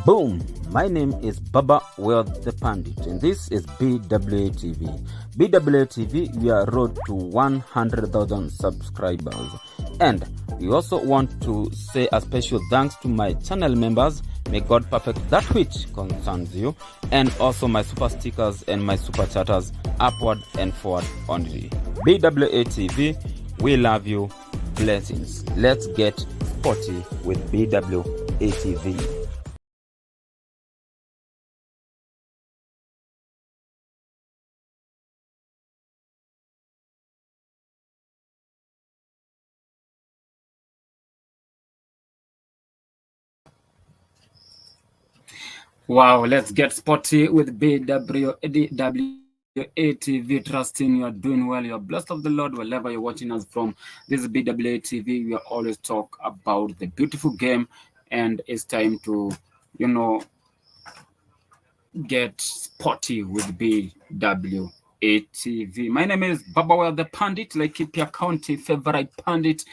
Boom! My name is Baba Wealth the Pandit, and this is BWATV. BWATV, we are road to 100,000 subscribers. And we also want to say a special thanks to my channel members. May God perfect that which concerns you, and also my super stickers and my super chatters, upward and forward only. BWATV, we love you. Blessings. Let's get sporty with BWATV. Wow, let's get sporty with BWATV. Trusting you are doing well. You're blessed of the Lord wherever you're watching us from. This is BWATV. We always talk about the beautiful game, and it's time to, get sporty with BWATV. My name is Babawel the Pandit, Laikipia County favorite pandit.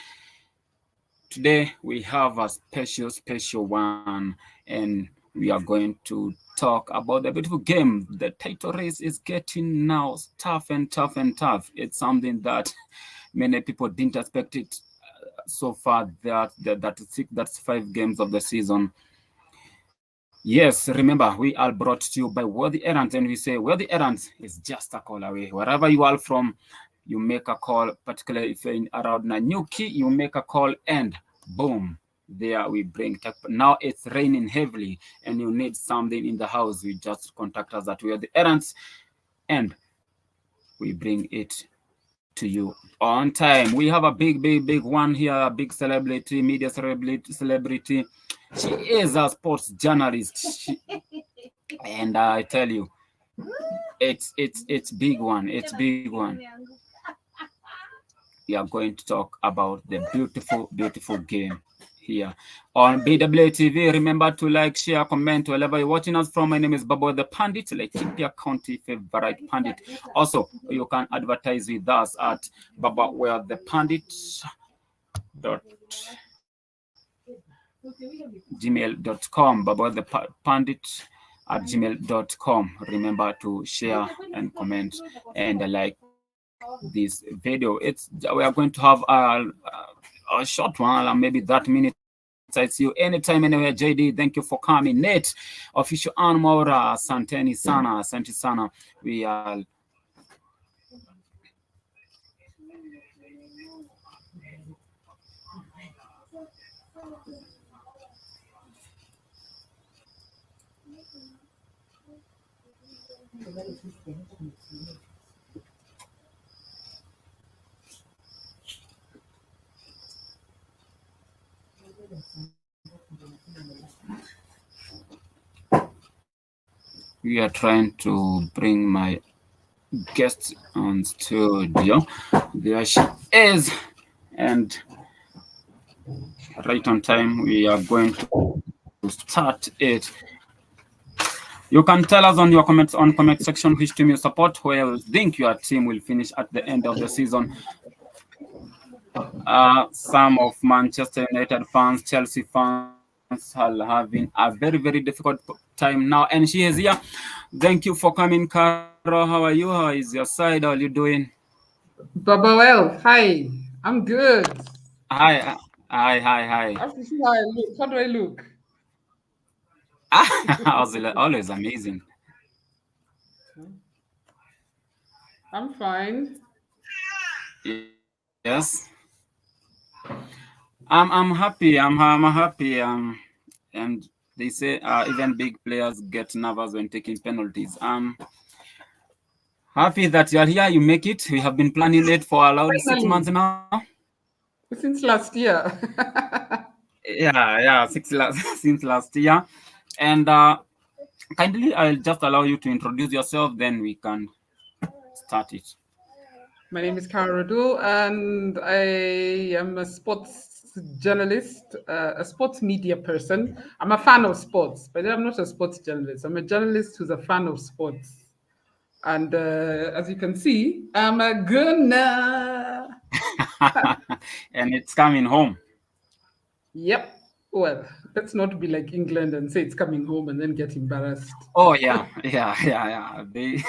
Today we have a special one, and we are going to talk about the beautiful game. The title race is getting now tough. It's something that many people didn't expect it so far. That's 5 games of the season. Yes, remember, we are brought to you by Worthy Errands, and we say Worthy Errands is just a call away. Wherever you are from, you make a call, particularly if you're in around Nanyuki, you make a call, and boom, there we bring tech. Now it's raining heavily, and you need something in the house. We just contact us at Worthy Errands, and we bring it to you on time. We have a big one here, a big celebrity, media celebrity. She is a sports journalist, and I tell you, it's big one. It's big one. We are going to talk about the beautiful game here on BWATV. Remember to like, share, comment wherever you're watching us from. My name is Babo the Pandit, Laikipia County favorite pandit. Also, you can advertise with us at babawellthepandit.gmail.com. babawellthepandit@gmail.com. Remember to share and comment and like this video. We are going to have a short one, maybe 30 minutes. I see you anytime, anywhere. JD, thank you for coming. Nate, official Anmaura, Santeni Sana. We are trying to bring my guest on studio. There she is, and right on time we are going to start it. You can tell us on your comment section which team you support, where you think your team will finish at the end of the season. Some of Manchester United fans, Chelsea fans are having a very difficult time now, and she is here. Thank you for coming, Caro. How are you? How is your side? How are you doing? Babawel, hi. I'm good. Hi. I have to see how I look. How do I look? Always amazing. I'm fine. Yes. I'm happy. I'm happy. And they say even big players get nervous when taking penalties. Happy that you are here. You make it. We have been planning it for around 6 months now. Since last year. Yeah, since last year. And kindly, I'll just allow you to introduce yourself, then we can start it. My name is Kara Radu, and I am a sports journalist, a sports media person. I'm a fan of sports, but I'm not a sports journalist. I'm a journalist who's a fan of sports. And as you can see, I'm a gunner. And it's coming home. Yep. Well, let's not be like England and say it's coming home and then get embarrassed. Oh yeah. They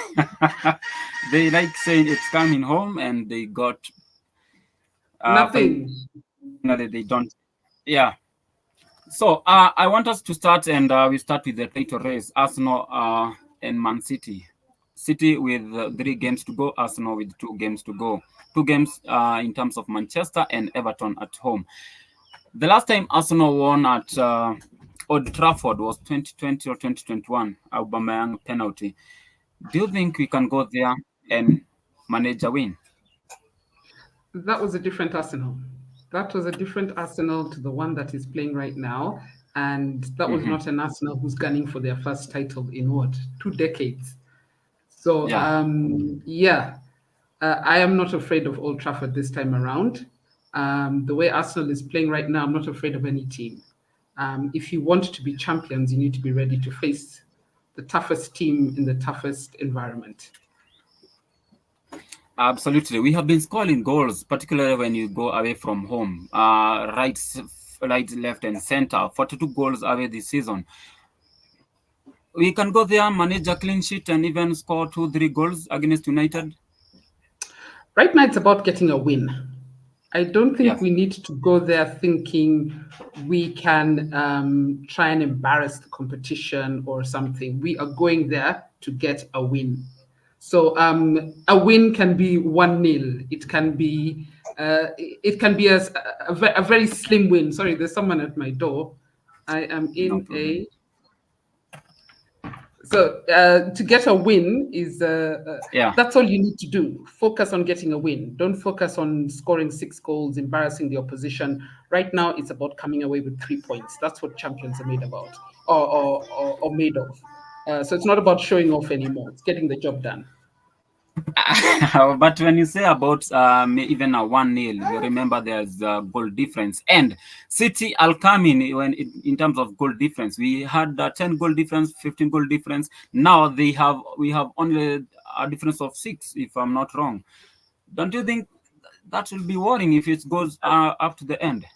they like saying it's coming home, and they got Nothing. finally they don't. Yeah. So I want us to start, and we start with the title race: Arsenal and Man City. City with 3 games to go, Arsenal with 2 games to go. 2 games in terms of Manchester and Everton at home. The last time Arsenal won at Old Trafford was 2020 or 2021, Aubameyang penalty. Do you think we can go there and manage a win? That was a different Arsenal. That was a different Arsenal to the one that is playing right now. And that was Hmm. not an Arsenal who's gunning for their first title in what, 2 decades. So, Yeah, yeah, I am not afraid of Old Trafford this time around. The way Arsenal is playing right now, I'm not afraid of any team. If you want to be champions, you need to be ready to face the toughest team in the toughest environment. absolutely. We have been scoring goals, particularly when you go away from home. Right, left, and center. 42 goals away this season. We can go there, manage a clean sheet, and even score 2, 3 goals against United. Right now, it's about getting a win. I don't think Yes. we need to go there thinking we can try and embarrass the competition or something. We are going there to get a win. So a win can be 1-0. It can be a very slim win. Sorry, there's someone at my door. I am No in problem. a so to get a win is Yeah. that's all you need to do. Focus on getting a win. Don't focus on scoring 6 goals, embarrassing the opposition. Right now, it's about coming away with 3 points. That's what champions are made about, or made of. So it's not about showing off anymore. It's getting the job done. But when you say about even a 1-0, you remember there's a goal difference. And City are coming in terms of goal difference. We had 10 goal difference, 15 goal difference. Now we have only a difference of 6, if I'm not wrong. Don't you think that will be worrying if it goes up to the end?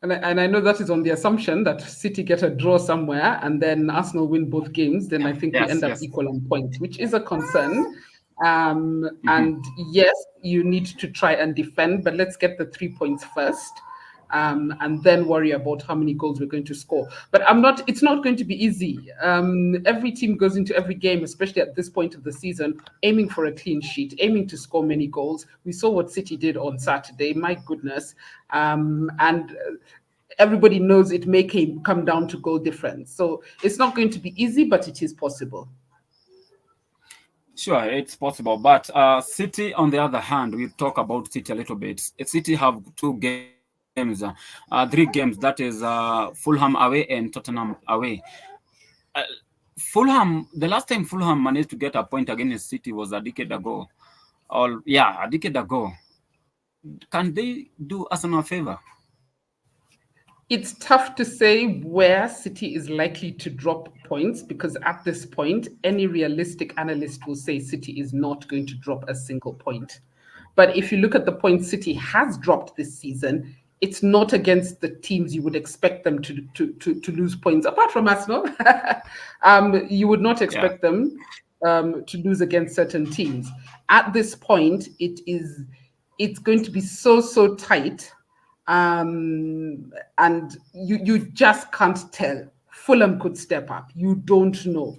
And I know that is on the assumption that City get a draw somewhere and then Arsenal win both games. Then I think we Yes, end up yes. equal on points, which is a concern. Hmm. And yes, you need to try and defend, but let's get the 3 points first. And then worry about how many goals we're going to score. But it's not going to be easy. Every team goes into every game, especially at this point of the season, aiming for a clean sheet, aiming to score many goals. We saw what City did on Saturday. My goodness. And everybody knows it may come down to goal difference. So it's not going to be easy, but it is possible. Sure, it's possible. But City, on the other hand, we talk about City a little bit. City have 2 games, 3 games. That is Fulham away and Tottenham away. Uh, Fulham, the last time Fulham managed to get a point against City was a decade ago. Or yeah, a decade ago. Can they do Arsenal a favor? It's tough to say where City is likely to drop points because at this point, any realistic analyst will say City is not going to drop a single point. But if you look at the points City has dropped this season, it's not against the teams you would expect them to lose points, apart from Arsenal. You would not Yeah. expect them to lose against certain teams. At this point, it's going to be so tight, and you just can't tell. Fulham could step up. You don't know.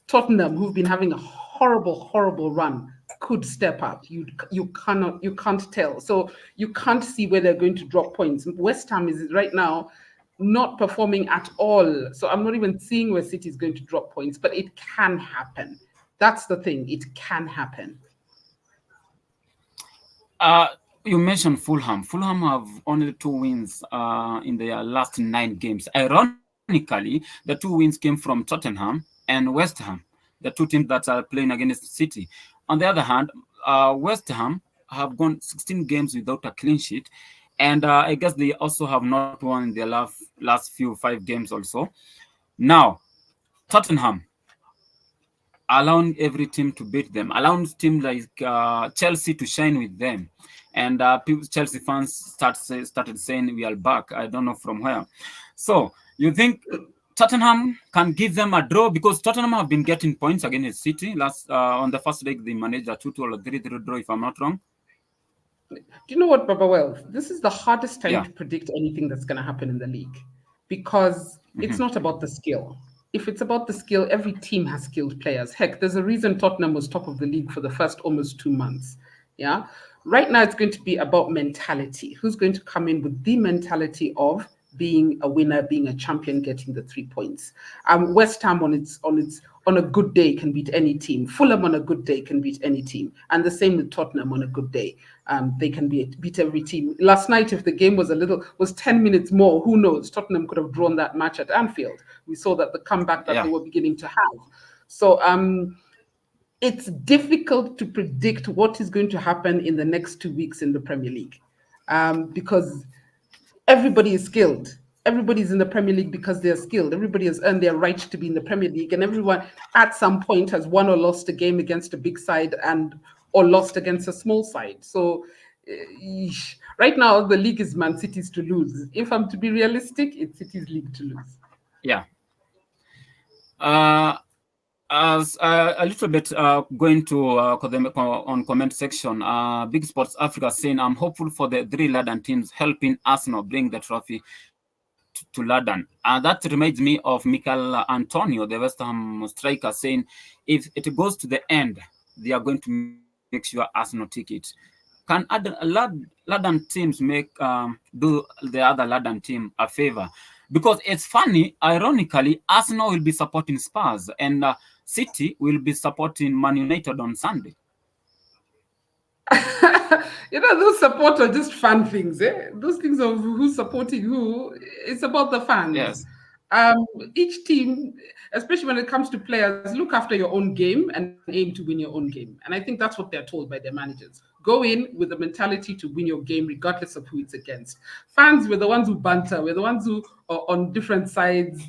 Tottenham, who've been having a horrible run, could step up. You can't tell. So you can't see where they're going to drop points. West Ham is right now not performing at all. So I'm not even seeing where City is going to drop points, but it can happen. That's the thing. It can happen. Uh, you mentioned Fulham. Fulham have only 2 wins in their last 9 games. Ironically, the 2 wins came from Tottenham and West Ham, the 2 teams that are playing against City. On the other hand, West Ham have gone 16 games without a clean sheet, and I guess they also have not won in their last few 5 games also. Now, Tottenham. allowing every team to beat them, allowing teams like Chelsea to shine with them. And Chelsea fans started saying we are back. I don't know from where. So you think Tottenham can give them a draw, because Tottenham have been getting points against City. Last on the first leg, they managed a 2-2 or 3-3 draw, if I'm not wrong. Do you know what, Baba Well? This is the hardest time Yeah. to predict anything that's going to happen in the league, because it's not about the skill. If it's about the skill, every team has skilled players. Heck, there's a reason Tottenham was top of the league for the first almost 2 months. Yeah. Right now, it's going to be about mentality. Who's going to come in with the mentality of being a winner, being a champion, getting the 3 points? West Ham on a good day can beat any team. Fulham on a good day can beat any team, and the same with Tottenham on a good day. They can beat every team. Last night, if the game was 10 minutes more, who knows? Tottenham could have drawn that match at Anfield. We saw that the comeback that they were beginning to have. So it's difficult to predict what is going to happen in the next 2 weeks in the Premier League, because everybody is skilled. Everybody's in the Premier League because they're skilled. Everybody has earned their right to be in the Premier League, and everyone at some point has won or lost a game against a big side or lost against a small side. So right now the league is Man City's to lose. If I'm to be realistic, it's City's league to lose. Yeah. As a little bit going to on comment section, Big Sports Africa saying, I'm hopeful for the 3 London teams helping Arsenal bring the trophy to London. That reminds me of Mikel Antonio, the West Ham striker, saying if it goes to the end, they are going to make sure Arsenal take it. Can London teams do the other London team a favor? Because it's funny, ironically, Arsenal will be supporting Spurs and City will be supporting Man United on Sunday. Those support are just fun things. Those things of who's supporting who, it's about the fans. Yes. Each team, especially when it comes to players, look after your own game and aim to win your own game. And I think that's what they're told by their managers. Go in with the mentality to win your game, regardless of who it's against. Fans, we're the ones who banter. We're the ones who are on different sides.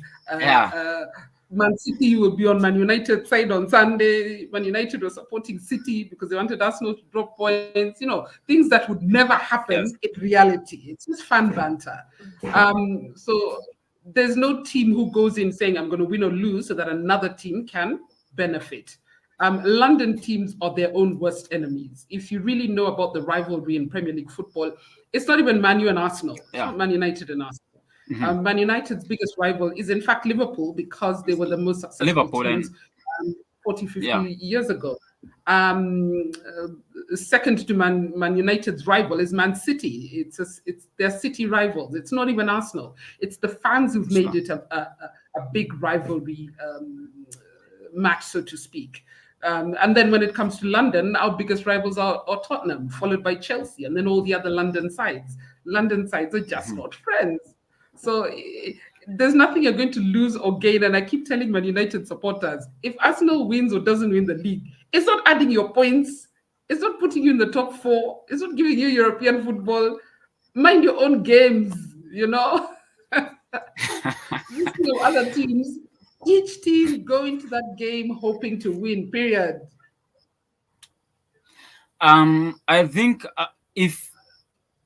Man City will be on Man United side on Sunday. Man United was supporting City because they wanted Arsenal to drop points. Things that would never happen in reality. It's just fun banter. So there's no team who goes in saying, I'm going to win or lose so that another team can benefit. London teams are their own worst enemies. If you really know about the rivalry in Premier League football, it's not even Man U and Arsenal. It's not Man United and Arsenal. Man United's biggest rival is in fact Liverpool, because they were the most successful teams 40, 50 years ago. Second to Man United's rival is Man City. It's their city rivals. It's not even Arsenal. It's the fans who've made it a big rivalry match, so to speak. And then when it comes to London, our biggest rivals are Tottenham, followed by Chelsea, and then all the other London sides. London sides are just not friends. So there's nothing you're going to lose or gain. And I keep telling Man United supporters, if Arsenal wins or doesn't win the league, it's not adding your points. It's not putting you in the top 4. It's not giving you European football. Mind your own games, Other teams, each team go into that game hoping to win, period. I think if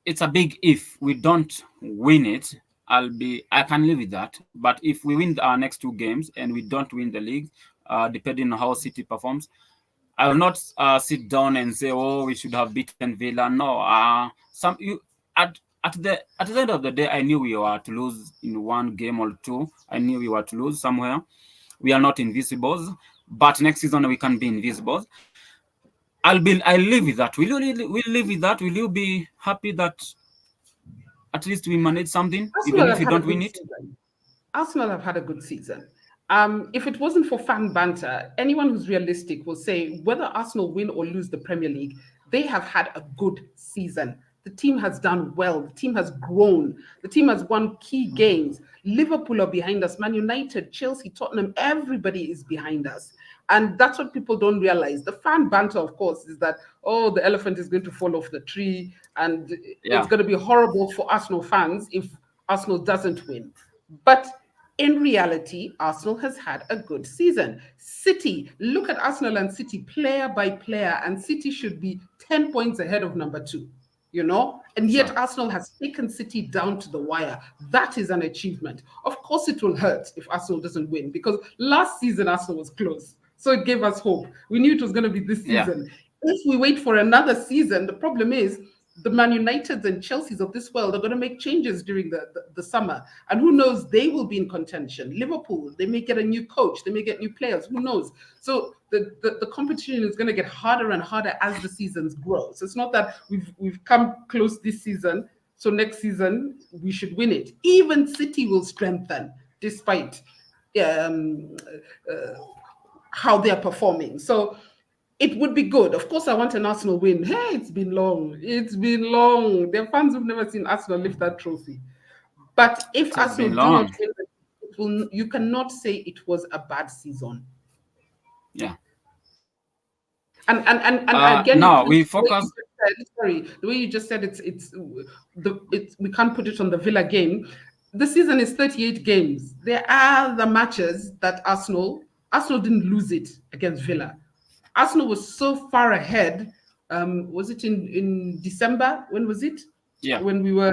it's a big if we don't win it, I can live with that. But if we win our next 2 games and we don't win the league, depending on how City performs, I will not sit down and say, "Oh, we should have beaten Villa." No, at the end of the day, I knew we were to lose in 1 game or 2. I knew we were to lose somewhere. We are not invisibles, but next season we can be invisibles. I'll live with that. Will you live with that? Will you be happy that at least we manage something, even if we don't win it? Arsenal have had a good season. If it wasn't for fan banter, anyone who's realistic will say whether Arsenal win or lose the Premier League, they have had a good season. The team has done well. The team has grown. The team has won key games. Liverpool are behind us. Man United, Chelsea, Tottenham, everybody is behind us. And that's what people don't realize. The fan banter, of course, is that, the elephant is going to fall off the tree. And it's going to be horrible for Arsenal fans if Arsenal doesn't win. But In reality, Arsenal has had a good season. City, look at Arsenal and City player by player, and City should be 10 points ahead of number 2, and yet Sure. Arsenal has taken City down to the wire. That is an achievement. Of course, it will hurt if Arsenal doesn't win, because last season Arsenal was close. So it gave us hope. We knew it was going to be this season. If we wait for another season, the problem is the Man Uniteds and Chelseas of this world are going to make changes during the summer. And who knows, they will be in contention. Liverpool, they may get a new coach, they may get new players, who knows? So the competition is going to get harder and harder as the seasons grow. So it's not that we've come close this season, so next season we should win it. Even City will strengthen despite how they're performing. So it would be good. Of course, I want an Arsenal win. Hey, it's been long. It's been long. There are fans who've never seen Arsenal lift that trophy. But if Arsenal do not win, you cannot say it was a bad season. Yeah. And again, now we focus. The way you just said we can't put it on the Villa game. The season is 38 games. There are the matches that Arsenal didn't lose it against Villa. Arsenal was so far ahead. Was it in December? When was it? Yeah. When we were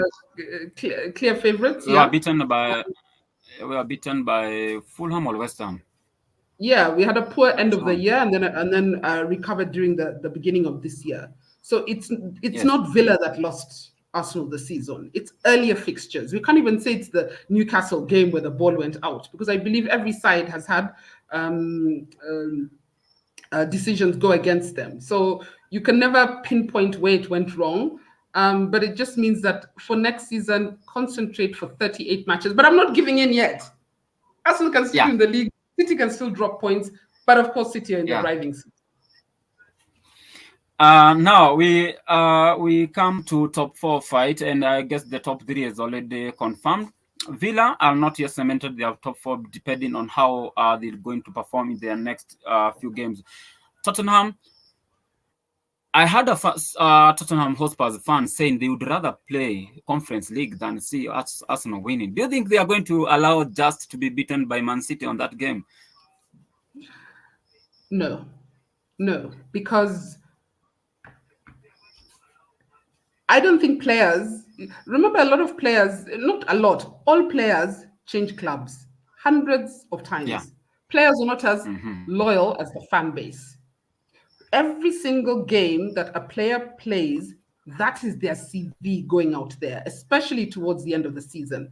clear favorites. We were beaten by Fulham or West Ham. Yeah, we had a poor end of the year and then recovered during the beginning of this year. So it's not Villa that lost Arsenal the season. It's earlier fixtures. We can't even say it's the Newcastle game where the ball went out, because I believe every side has had decisions go against them. So you can never pinpoint where it went wrong. But it just means that for next season, concentrate for 38 matches. But I'm not giving in yet. Arsenal can still win the league. City can still drop points. But of course, City are in the driving seat. Now we come to top 4 fight, and I guess the top 3 is already confirmed. Villa are not yet cemented their top 4, depending on how they're going to perform in their next few games. Tottenham, I had a Tottenham Hotspur fan saying they would rather play Conference League than see Arsenal winning. Do you think they are going to allow just to be beaten by Man City on that game? No, because I don't think players, remember, a lot of players, not a lot, all players change clubs hundreds of times. Yeah. Players are not as loyal as the fan base. Every single game that a player plays, that is their CV going out there, especially towards the end of the season.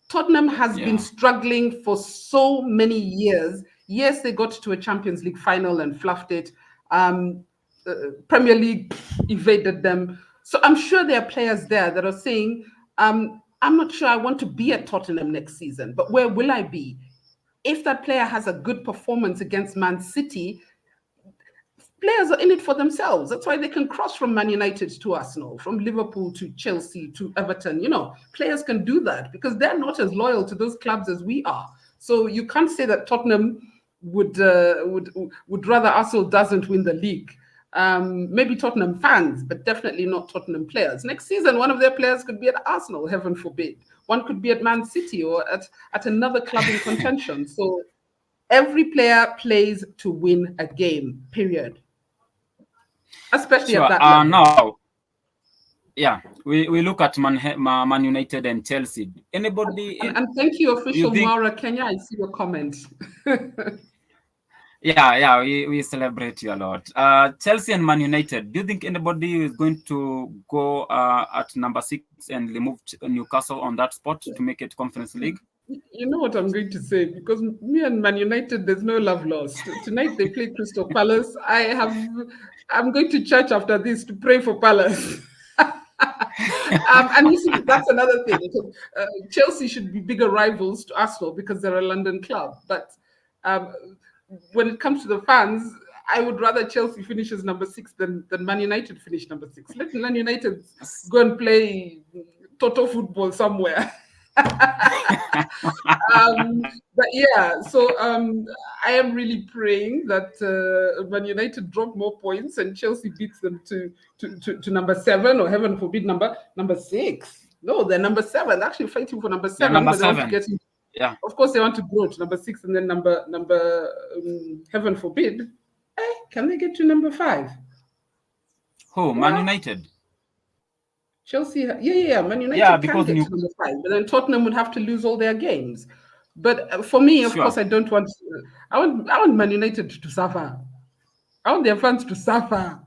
Tottenham has been struggling for so many years. Yes, they got to a Champions League final and fluffed it. Premier League evaded them. So I'm sure there are players there that are saying, I'm not sure I want to be at Tottenham next season, but where will I be? If that player has a good performance against Man City, players are in it for themselves. That's why they can cross from Man United to Arsenal, from Liverpool to Chelsea to Everton. Players can do that because they're not as loyal to those clubs as we are. So you can't say that Tottenham would rather Arsenal doesn't win the league. Maybe Tottenham fans, but definitely not Tottenham players. Next season, one of their players could be at Arsenal, heaven forbid. One could be at Man City or at another club in contention. So every player plays to win a game, period. Especially at that level. Now, we look at Man United and Chelsea. Anybody? And thank you, official Maura Kenya. I see your comment. We celebrate you a lot. Chelsea and Man United. Do you think anybody is going to go at number 6 and remove Newcastle on that spot to make it Conference League? You know what I'm going to say, because me and Man United, there's no love lost. Tonight they play Crystal Palace. I'm going to church after this to pray for Palace. And you see, that's another thing. Chelsea should be bigger rivals to Arsenal because they're a London club. But when it comes to the fans, I would rather Chelsea finishes number 6 than Man United finish number 6. Let Man United go and play Toto football somewhere. So I am really praying that Man United drop more points and Chelsea beats them to number 7, or heaven forbid number 6. No, they're number 7. They're actually fighting for number 7. Number but 7. of course they want to grow to number 6 and then number heaven forbid, can they get to number 5? Who? Man United? Chelsea, Man United can get to number 5, but then Tottenham would have to lose all their games. But for me, of course, I don't want. I want Man United to suffer. I want their fans to suffer.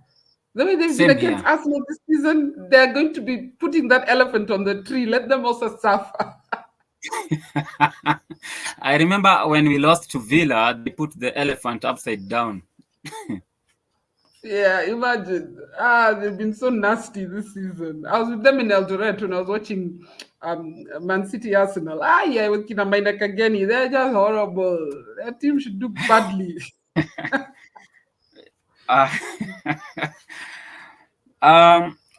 The way they've been against Arsenal this season, they're going to be putting that elephant on the tree. Let them also suffer. I remember when we lost to Villa, they put the elephant upside down. Yeah, imagine. They've been so nasty this season. I was with them in Eldoret when I was watching Man City Arsenal. With Kinamaina Kageni. They're just horrible. Their team should do badly.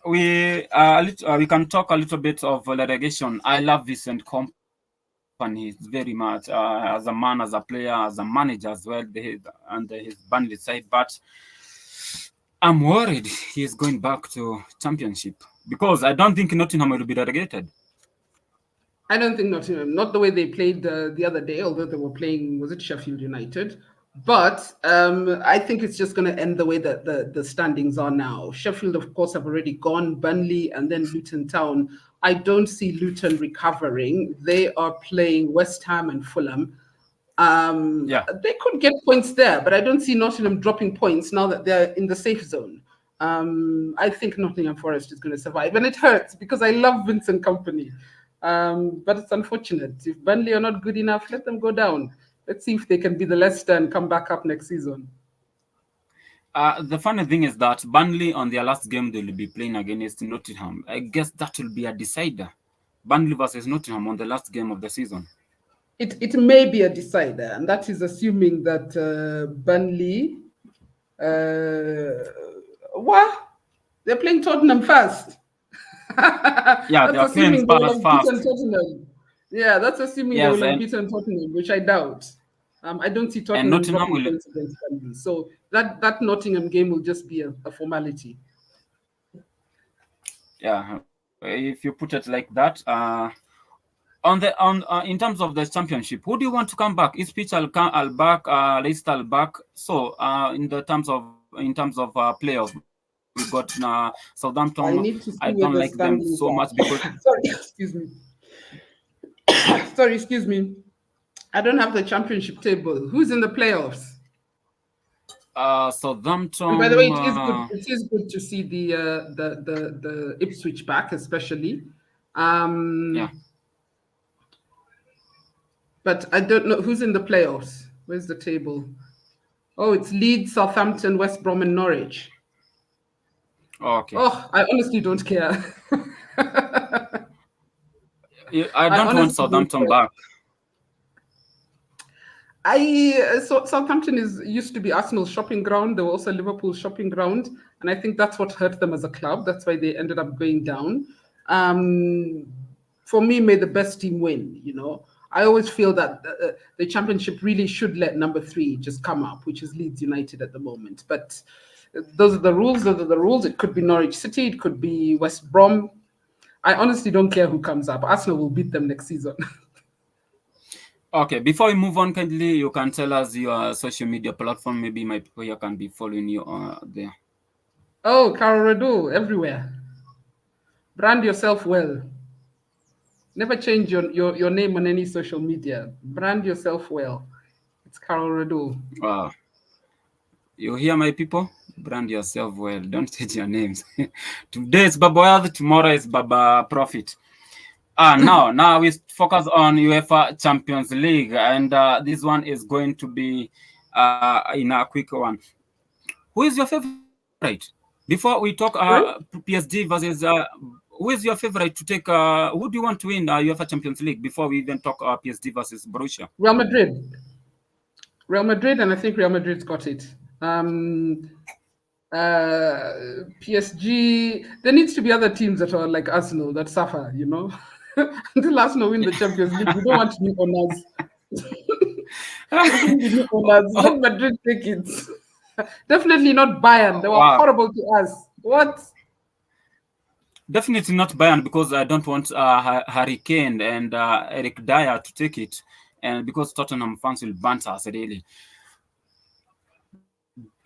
We can talk a little bit of relegation. I love Vincent Kompany very much as a man, as a player, as a manager as well, and his Burnley side. But I'm worried he's going back to Championship because I don't think Nottingham will be relegated. I don't think Nottingham, not the way they played the other day, although they were playing, was it Sheffield United? But I think it's just going to end the way that the standings are now. Sheffield, of course, have already gone, Burnley, and then Luton Town. I don't see Luton recovering. They are playing West Ham and Fulham. They could get points there, but I don't see Nottingham dropping points now that they're in the safe zone. I think Nottingham Forest is going to survive, and it hurts because I love Vincent Kompany. But it's unfortunate. If Burnley are not good enough, let them go down. Let's see if they can be the Leicester and come back up next season. The funny thing is that Burnley, on their last game, they will be playing against Nottingham. I guess that will be a decider. Burnley versus Nottingham on the last game of the season. It may be a decider, and that is assuming that Burnley, they're playing Tottenham first. They're playing Spurs first. Yeah, that's assuming they will have beaten Tottenham, which I doubt. I don't see Tottenham dropping points against Burnley. So that Nottingham game will just be a formality. Yeah, if you put it like that. In terms of the Championship, who do you want to come back? Is Pitch al back, Leicester al back? So in terms of players, we got Southampton. I don't like them so much because Sorry, excuse me. I don't have the Championship table. Who's in the playoffs? Southampton. And by the way, it is good to see the Ipswich back, especially. But I don't know who's in the playoffs. Where's the table? Oh, it's Leeds, Southampton, West Brom, and Norwich. Okay. Oh, I honestly don't care. I don't want Southampton back. Southampton used to be Arsenal's shopping ground. They were also Liverpool's shopping ground, and I think that's what hurt them as a club. That's why they ended up going down. For me, may the best team win. I always feel that the Championship really should let number 3 just come up, which is Leeds United at the moment. But those are the rules. It could be Norwich City. It could be West Brom. I honestly don't care who comes up. Arsenal will beat them next season. Okay, before we move on, kindly, you can tell us your social media platform. Maybe my people here can be following you there. Oh, Carol Radu, everywhere. Brand yourself well. Never change your name on any social media. Brand yourself well. It's Carol Radu. Wow. You hear, my people? Brand yourself well. Don't change your names. Today is Baba Wealth, tomorrow is Baba Profit. Now we focus on UEFA Champions League, and this one is going to be in a quick one. Who is your favorite? Before we talk PSG versus... who is your favorite to take? Who do you want to win UEFA Champions League before we even talk PSG versus Borussia? Real Madrid. And I think Real Madrid's got it. PSG, there needs to be other teams that are like Arsenal that suffer, Until Arsenal win the Champions League, we don't want to be owners. Let Madrid take it. Definitely not Bayern. They were horrible to us. What? Definitely not Bayern, because I don't want Harry Kane and Eric Dyer to take it. and because Tottenham fans will banter us really.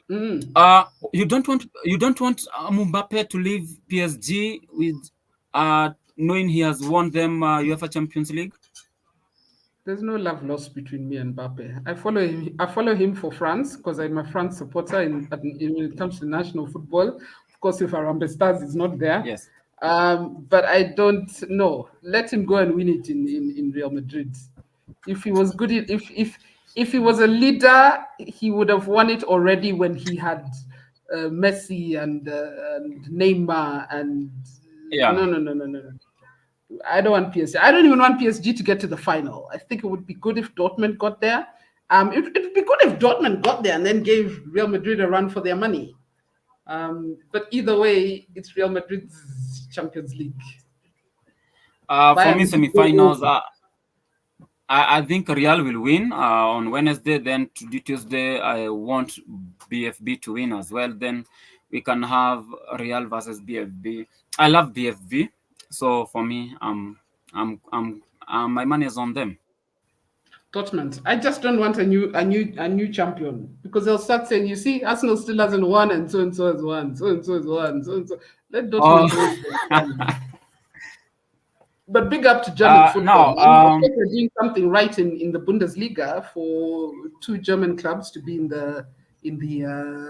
You don't want Mbappe to leave PSG with knowing he has won them UEFA Champions League. There's no love lost between me and Mbappe. I follow him. I follow him for France because I'm a France supporter. When it comes to national football, of course, if Arambe Stars is not there, Yes. but I don't know. Let him go and win it in Real Madrid. If he was good, if he was a leader, he would have won it already when he had Messi and Neymar and Yeah. no. I don't want PSG. I don't even want PSG to get to the final. I think it would be good if Dortmund got there. It would be good if Dortmund got there and then gave Real Madrid a run for their money. But either way, it's Real Madrid's Champions League. For me, semi-finals. I think Real will win on Wednesday. Then Tuesday, I want BFB to win as well. Then we can have Real versus BFB. I love BFB, so for me, my money is on them. Dortmund. I just don't want a new champion because they'll start saying, "You see, Arsenal still hasn't won, and so has won, so has won, so and so." Let Dortmund win for them. But big up to German football. Now, they're doing something right in the Bundesliga for two German clubs to be in the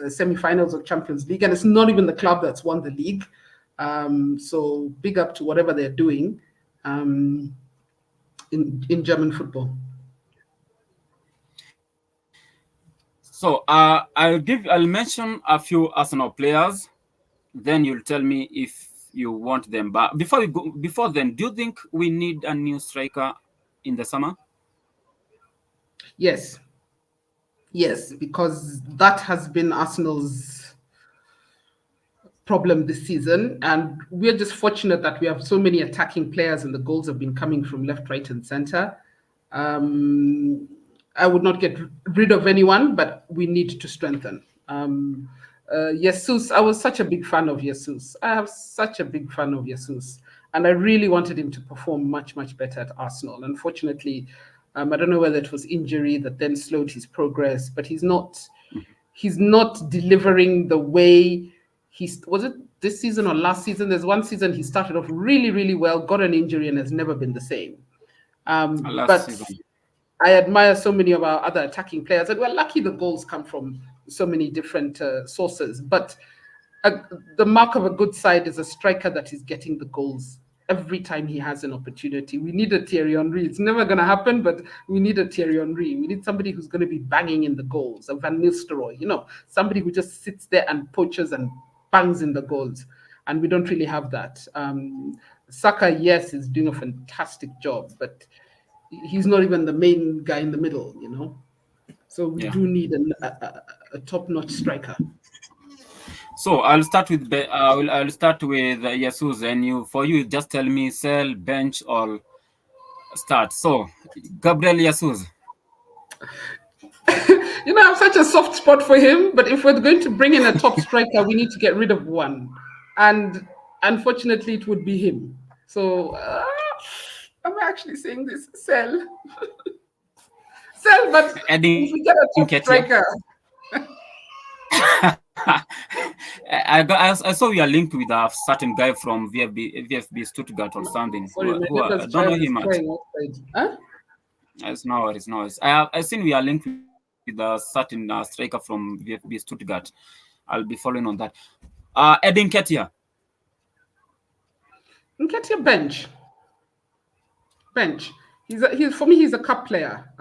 semi-finals of Champions League, and it's not even the club that's won the league. So big up to whatever they're doing in German football. So I'll mention a few Arsenal players, then you'll tell me if you want them. But before then, do you think we need a new striker in the summer? Yes, because that has been Arsenal's problem this season, and we're just fortunate that we have so many attacking players, and the goals have been coming from left, right, and center. I would not get rid of anyone, but we need to strengthen. Jesus, I was such a big fan of Jesus. I have such a big fan of Jesus, and I really wanted him to perform much, much better at Arsenal. Unfortunately, I don't know whether it was injury that then slowed his progress, but he's not delivering the way was it this season or last season? There's one season he started off really, really well, got an injury, and has never been the same. But season. I admire so many of our other attacking players, and we're lucky the goals come from so many different sources. But the mark of a good side is a striker that is getting the goals every time he has an opportunity. We need a Thierry Henry. It's never going to happen, but we need a Thierry Henry. We need somebody who's going to be banging in the goals, a Van Nistelrooy, somebody who just sits there and poaches and bangs in the goals. And we don't really have that. Saka, yes, is doing a fantastic job, but he's not even the main guy in the middle, So we do need a top-notch striker. So I'll start with Jesus, and for you just tell me sell, bench, or start. So Gabriel Jesus. I have such a soft spot for him, but if we're going to bring in a top striker, we need to get rid of one, and unfortunately, it would be him. So I'm actually saying this: sell, but if we get a top striker. I saw you are linked with a certain guy from VfB Stuttgart or something. Sorry, I don't know him much. Huh? It's no worries. I seen we are linked with a certain striker from VfB Stuttgart. I'll be following on that. Edin Nketiah. Nketiah bench. For me, he's a cup player.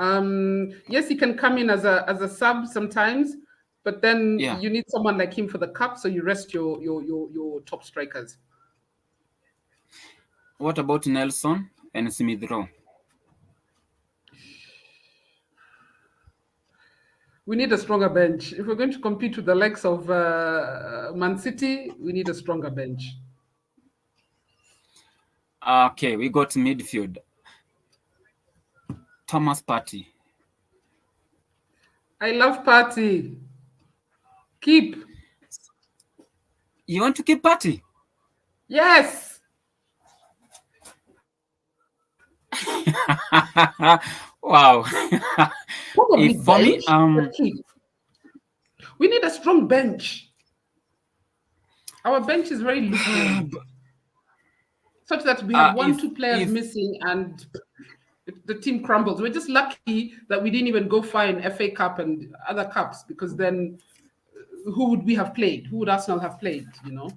Yes, he can come in as a sub sometimes. But then you need someone like him for the cup, so you rest your top strikers. What about Nelson and Smith Rowe? We need a stronger bench. If we're going to compete with the likes of Man City, we need a stronger bench. Okay, we got midfield. Thomas Partey. I love Partey. Keep. You want to keep Partey? Yes. Wow. Probably If for me, bench. But keep. We need a strong bench. Our bench is very lukewarm, such that we have one, two players if missing and the team crumbles. We're just lucky that we didn't even go far in FA Cup and other cups, because then who would we have played? Who would Arsenal have played? You know.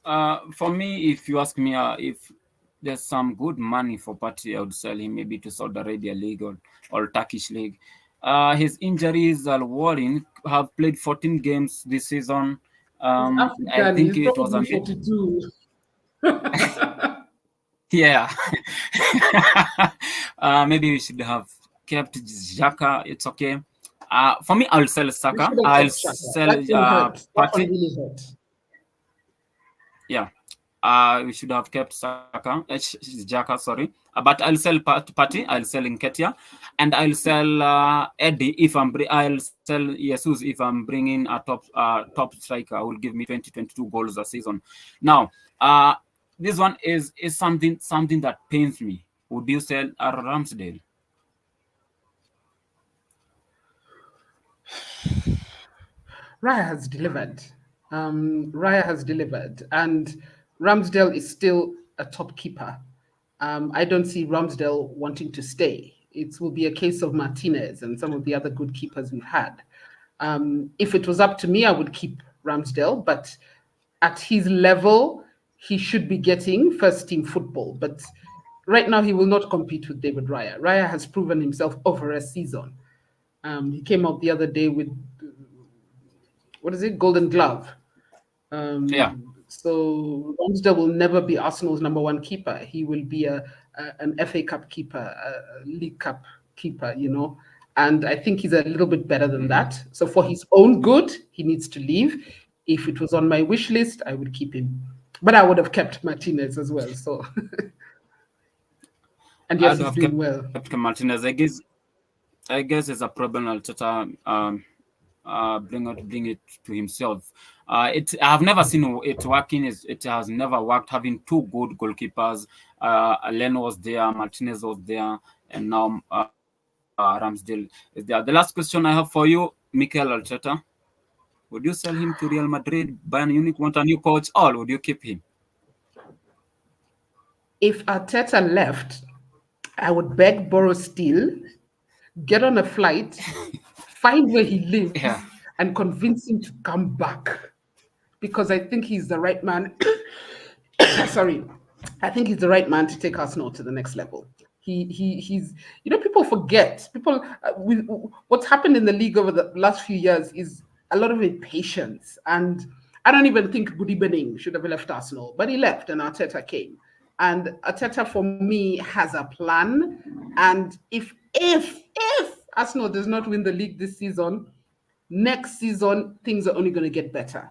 for me, if you ask me, if there's some good money for Partey, I would sell him maybe to Saudi Arabia League or Turkish League. His injuries are worrying. Have played 14 games this season. He's I African. think He's it was probably an 42. yeah. Maybe we should have kept Xhaka. It's okay. For me, I'll sell We Saka. should have I'll kept Shaka. sell That thing hurt. That one Partey. really hurt. Yeah. We should have kept Saka, Xhaka, sorry. But I'll sell Partey, I'll sell Nketiah, and I'll sell Eddie if I'll sell Jesus if I'm bringing a top striker who will give me 22 goals a season. Now, this one is something that pains me. Would you sell Ramsdale? Raya has delivered. Raya has delivered, and Ramsdale is still a top keeper. I don't see Ramsdale wanting to stay. It will be a case of Martinez and some of the other good keepers we've had. If it was up to me, I would keep Ramsdale, but at his level, he should be getting first team football. But right now, he will not compete with David Raya. Raya has proven himself over a season. He came out the other day with, what is it, Golden Glove. Yeah. So Ramsdale will never be Arsenal's number one keeper. He will be an FA Cup keeper, a League Cup keeper, you know. And I think he's a little bit better than that. So for his own good, he needs to leave. If it was on my wish list, I would keep him. But I would have kept Martinez as well. So, and yes, I'd he's have doing well. kept Martinez. I guess it's a problem Arteta bring it to himself. I have never seen it working. It has never worked having two good goalkeepers. Allen was there, Martinez was there, and now Ramsdale is there. The last question I have for you, Mikel Arteta. Would you sell him to Real Madrid? Bayern Munich want a new coach, or would you keep him? If Arteta left, I would beg, borrow, steal, get on a flight, find where he lives, Yeah. and convince him to come back. Because I think he's the right man. Sorry, I think he's the right man to take Arsenal to the next level. He's, you know, people forget. What's happened in the league over the last few years is a lot of impatience, and I don't even think Goody Benning should have left Arsenal, but he left, and Arteta came. And Arteta, for me, has a plan. And if Arsenal does not win the league this season, next season things are only going to get better.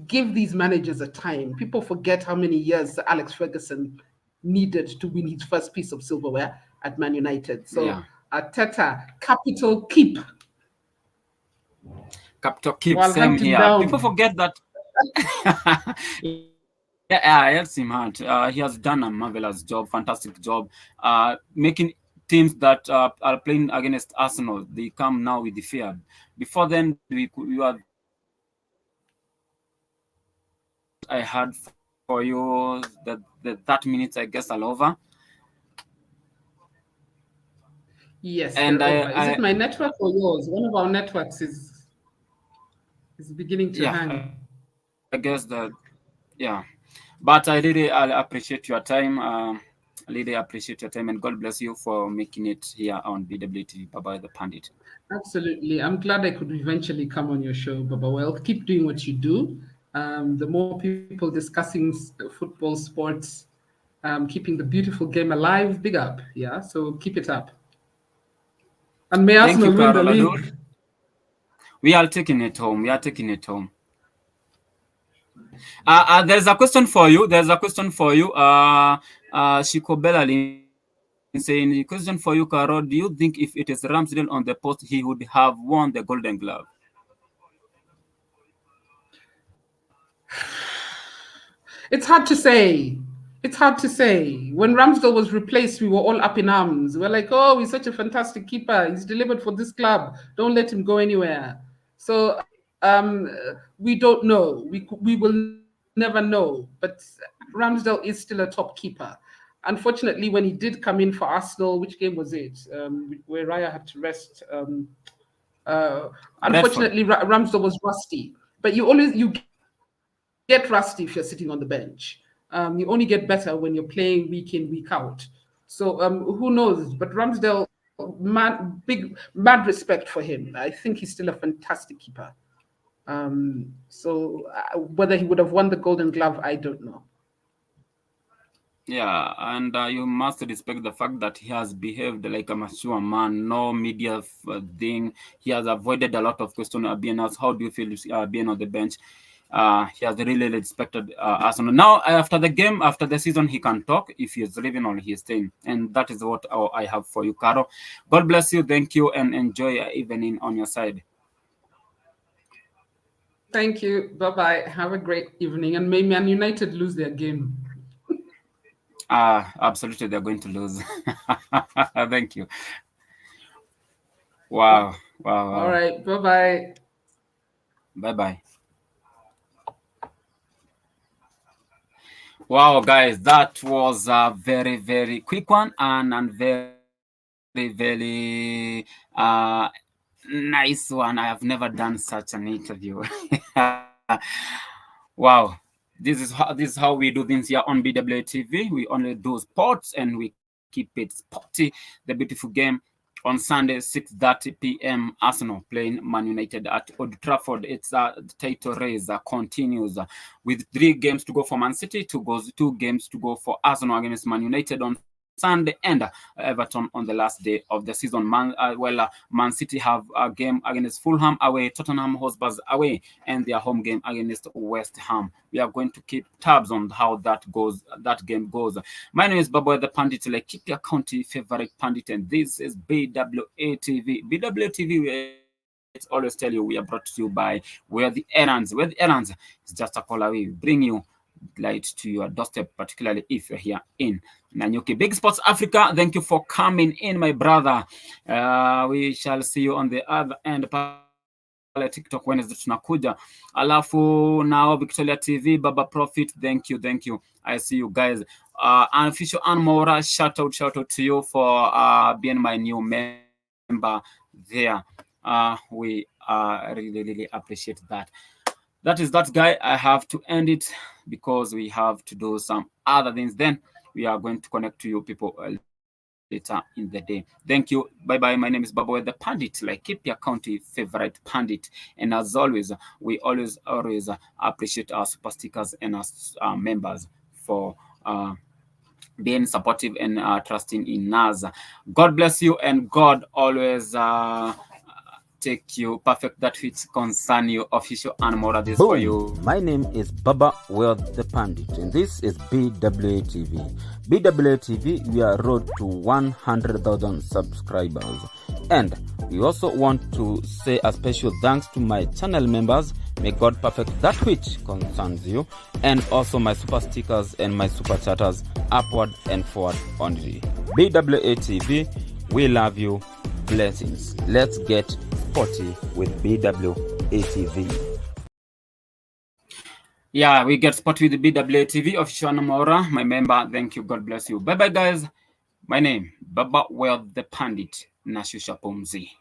Give these managers a time. People forget how many years Alex Ferguson needed to win his first piece of silverware at Man United. So Yeah. Arteta, capital keep. Capital keep, While same hunting here. down. People forget that. Yeah, I have him hunt. He has done a marvelous job, fantastic job, making teams that are playing against Arsenal. They come now with the fear. Before then, we were. I had for you the 30 minutes. I guess all over. Yes, And they're over. Is it my network or yours? One of our networks is beginning to hang. I guess that, yeah. But I appreciate your time. I really appreciate your time, and God bless you for making it here on BWT, Baba the Pandit. Absolutely. I'm glad I could eventually come on your show, Baba. Well, keep doing what you do. The more people discussing football, sports, keeping the beautiful game alive, big up. Yeah, so keep it up. And may Thank you, Arsenal win the Carol Adol. league. We are taking it home. We are taking it home. There's a question for you. Shiko Bellalin saying, the question for you, Carol, do you think if it is Ramsdale on the post, he would have won the Golden Glove? It's hard to say. It's hard to say. When Ramsdale was replaced, we were all up in arms. We're like, oh, he's such a fantastic keeper. He's delivered for this club. Don't let him go anywhere. So we don't know. We will never know. But Ramsdale is still a top keeper. Unfortunately, when he did come in for Arsenal, which game was it? Where Raya had to rest. Uh, Bradford. Unfortunately, Ramsdale was rusty. But you get rusty if you're sitting on the bench. You only get better when you're playing week in, week out. So who knows? But Ramsdale, mad respect for him. I think he's still a fantastic keeper. Whether he would have won the Golden Glove, I don't know. Yeah, and you must respect the fact that he has behaved like a mature man, no media thing. He has avoided a lot of questions being asked, how do you feel being on the bench? He has really respected Arsenal. Now, after the game, after the season, he can talk if he is leaving or he is staying. And that is what I have for you, Caro. God bless you. Thank you, and enjoy your evening on your side. Thank you. Bye-bye. Have a great evening. And may Man United lose their game. Absolutely, they're going to lose. Thank you. Wow. All right. Bye-bye. Bye-bye. Wow, guys, that was a very, very quick one and very, very nice one. I have never done such an interview. Wow. This is how we do things here on BWA TV. We only do sports and we keep it sporty. The beautiful game on Sunday, 6:30 p.m. Arsenal playing Man United at Old Trafford. It's the title race continues with 3 games to go for Man City, 2 games to go for Arsenal against Man United on Sunday, and Everton on the last day of the season. Man City have a game against Fulham away, Tottenham Hotspurs away, and their home game against West Ham. We are going to keep tabs on how that game goes. My name is Babo the Pandit, like keep your county favorite pandit, and this is BWA TV. BWA TV, let's always tell you we are brought to you by Where the Errands. Where the Errands is just a call away. We bring you light to your doorstep, particularly if you're here in Nanyuki. Big Sports Africa, thank you for coming in, my brother. We shall see you on the other end. TikTok Wednesday tunakuja, alafu now Victoria TV, Baba Profit, thank you. I see you guys. Unofficial Anmora, shout out to you for being my new member there. We really appreciate that. That is that, guy. I have to end it because we have to do some other things. Then we are going to connect to you people later in the day. Thank you. Bye-bye. My name is Babo the Pandit. Like, keep your county favorite pandit. And as always, we always appreciate our super stickers and our members for being supportive and trusting in us. God bless you, and God always take you perfect that which concern you. Official Anmora, this for you. My name is Baba the Pandit, and this is BWA TV. BWA TV, we are road to 100,000 subscribers. And we also want to say a special thanks to my channel members. May God perfect that which concerns you, and also my super stickers and my super chatters, upward and forward only. BWA TV, we love you. Blessings. Let's get sporty with BWA TV. Yeah, we get sporty with BWA TV. Official Namora, my member. Thank you. God bless you. Bye bye, guys. My name, Baba the Pandit. Nashusha Pomzi.